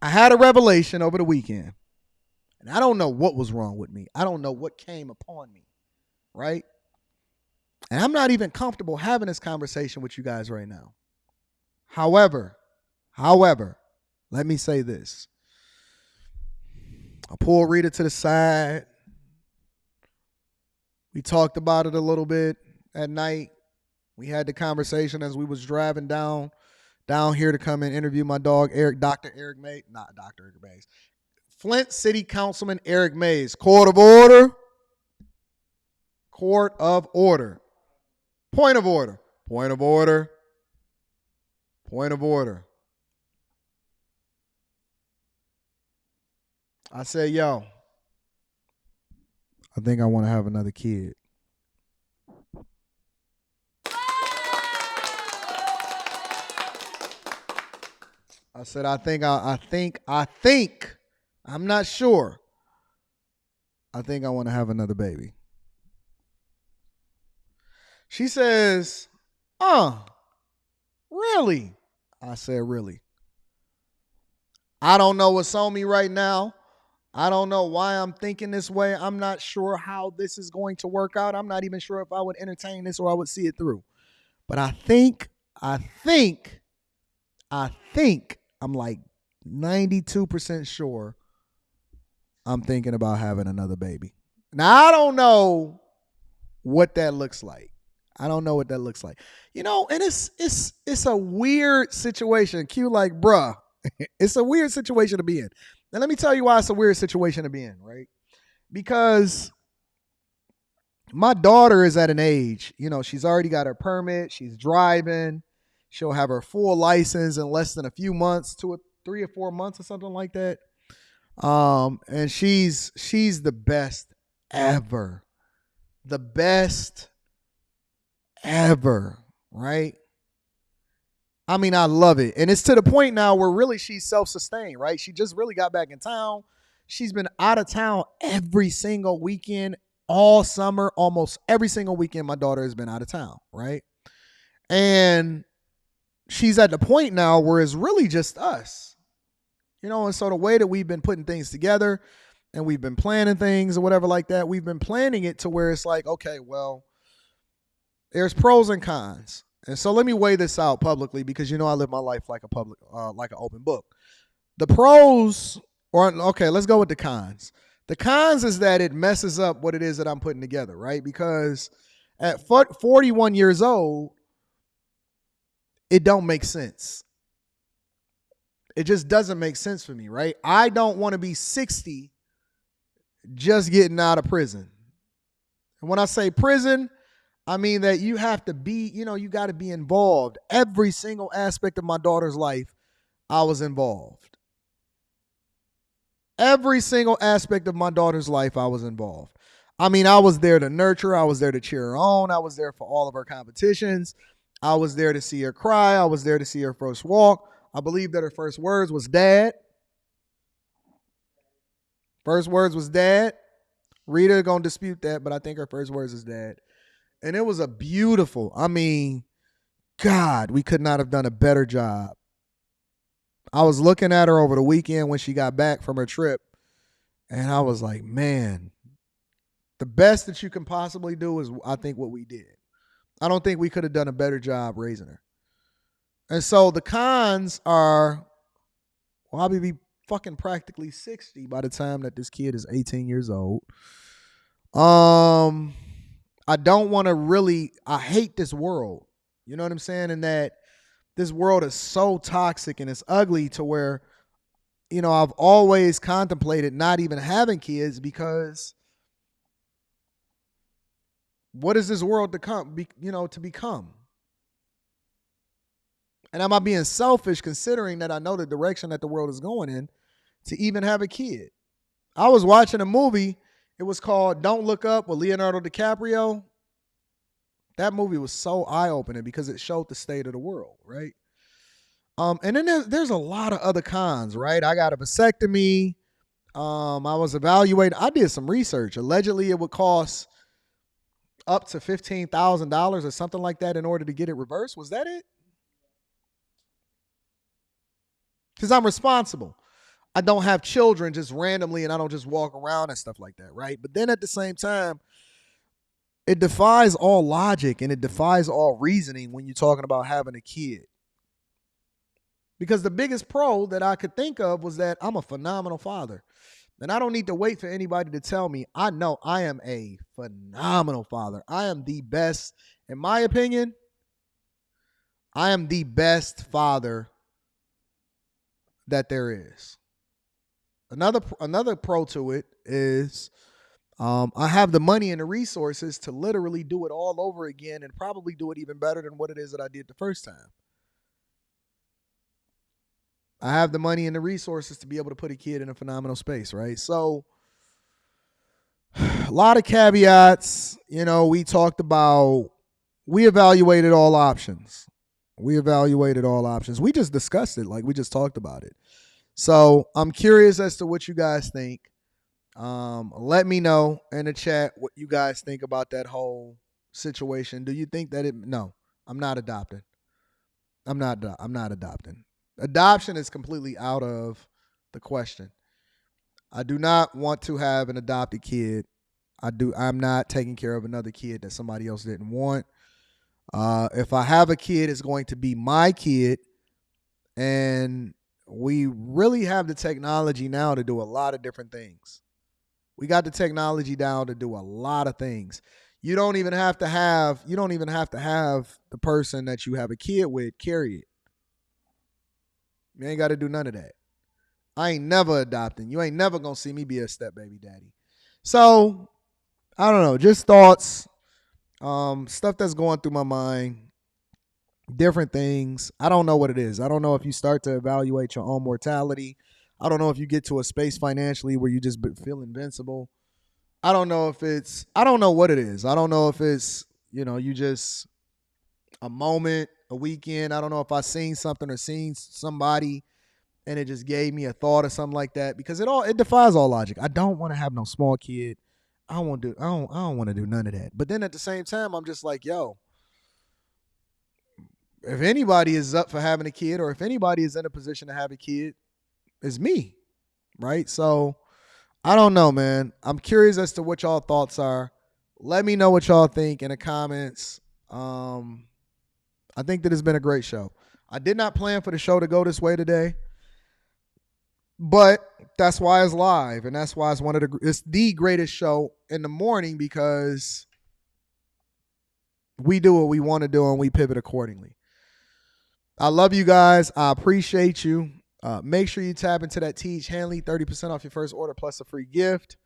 I had a revelation over the weekend, and I don't know what was wrong with me. I don't know what came upon me, right? And I'm not even comfortable having this conversation with you guys right now. However, however, let me say this. I pulled Rita to the side. We talked about it a little bit at night. We had the conversation as we was driving down here to come and interview my dog Dr. Eric Mays, not Dr. Eric Mays. Flint City Councilman Eric Mays. Court of order. Court of order. Point of order. Point of order. Point of order. I said, yo, I think I want to have another kid. I said, I'm not sure. I think I want to have another baby. She says, really? I said, really. I don't know what's on me right now. I don't know why I'm thinking this way. I'm not sure how this is going to work out. I'm not even sure if I would entertain this or I would see it through. But I think I'm like 92% sure I'm thinking about having another baby. Now, I don't know what that looks like. I don't know what that looks like. You know, and it's a weird situation. Q like, bruh, it's a weird situation to be in. Now, let me tell you why it's a weird situation to be in, right? Because my daughter is at an age, you know, she's already got her permit. She's driving. She'll have her full license in less than a few months, 3 or 4 months or something like that. And she's the best ever. The best ever, right? I mean, I love it. And it's to the point now where really she's self-sustained, right? She just really got back in town. She's been out of town every single weekend, all summer, almost every single weekend my daughter has been out of town, right? And she's at the point now where it's really just us, you know? And so the way that we've been putting things together and we've been planning things or whatever like that, we've been planning it to where it's like, okay, well, there's pros and cons. And so let me weigh this out publicly because, you know, I live my life like like an open book. The pros, let's go with the cons. The cons is that it messes up what it is that I'm putting together, right? Because at 41 years old, it don't make sense. It just doesn't make sense for me, right? I don't want to be 60 just getting out of prison. And when I say prison, I mean that you have to be, you know, you got to be involved. Every single aspect of my daughter's life, I was involved. Every single aspect of my daughter's life, I was involved. I mean, I was there to nurture. I was there to cheer her on. I was there for all of her competitions. I was there to see her cry. I was there to see her first walk. I believe that her first words was dad. First words was dad. Rita gonna dispute that, but I think her first words is dad. And it was a beautiful, I mean, God, we could not have done a better job. I was looking at her over the weekend when she got back from her trip, and I was like, man, the best that you can possibly do is, I think, what we did. I don't think we could have done a better job raising her. And so the cons are, well, I'll be fucking practically 60 by the time that this kid is 18 years old. I don't want to really, I hate this world. You know what I'm saying? And that this world is so toxic and it's ugly to where, you know, I've always contemplated not even having kids because what is this world to become? And am I being selfish considering that I know the direction that the world is going in to even have a kid? I was watching a movie. It was called Don't Look Up with Leonardo DiCaprio. That movie was so eye-opening because it showed the state of the world, right? And then there's a lot of other cons, right? I got a vasectomy. I was evaluated. I did some research. Allegedly, it would cost up to $15,000 or something like that in order to get it reversed. Was that it? Because I'm responsible. I don't have children just randomly and I don't just walk around and stuff like that, right? But then at the same time, it defies all logic and it defies all reasoning when you're talking about having a kid. Because the biggest pro that I could think of was that I'm a phenomenal father. And I don't need to wait for anybody to tell me. I know I am a phenomenal father. I am the best, in my opinion, I am the best father that there is. Another pro to it is I have the money and the resources to literally do it all over again and probably do it even better than what it is that I did the first time. I have the money and the resources to be able to put a kid in a phenomenal space, right? So a lot of caveats. We talked about, we evaluated all options. We just discussed it. Like, we just talked about it. So I'm curious as to what you guys think. Let me know in the chat what you guys think about that whole situation. Do you think that no, I'm not adopting. I'm not adopting. Adoption is completely out of the question. I do not want to have an adopted kid. I'm not taking care of another kid that somebody else didn't want. If I have a kid, it's going to be my kid. And we really have the technology now to do a lot of different things. We got the technology down to do a lot of things. You don't even have to have the person that you have a kid with carry it. You ain't got to do none of that. I ain't never adopting. You ain't never gonna see me be a step baby daddy. So I don't know, just thoughts, stuff that's going through my mind, different things. I don't know what it is. I don't know if you start to evaluate your own mortality. I don't know if you get to a space financially where you just feel invincible. I don't know what it is. I don't know if it's, you just a moment, a weekend. I don't know if I seen something or seen somebody and it just gave me a thought or something like that, because it defies all logic. I don't want to have no small kid. I don't want to do none of that. But then at the same time, I'm just like, yo, if anybody is up for having a kid, or if anybody is in a position to have a kid, it's me, right? So I don't know, man. I'm curious as to what y'all thoughts are. Let me know what y'all think in the comments. I think that it's been a great show. I did not plan for the show to go this way today, but that's why it's live, and that's why it's the greatest show in the morning, because we do what we want to do and we pivot accordingly. I love you guys. I appreciate you. Make sure you tap into that Teach Hanley, 30% off your first order plus a free gift.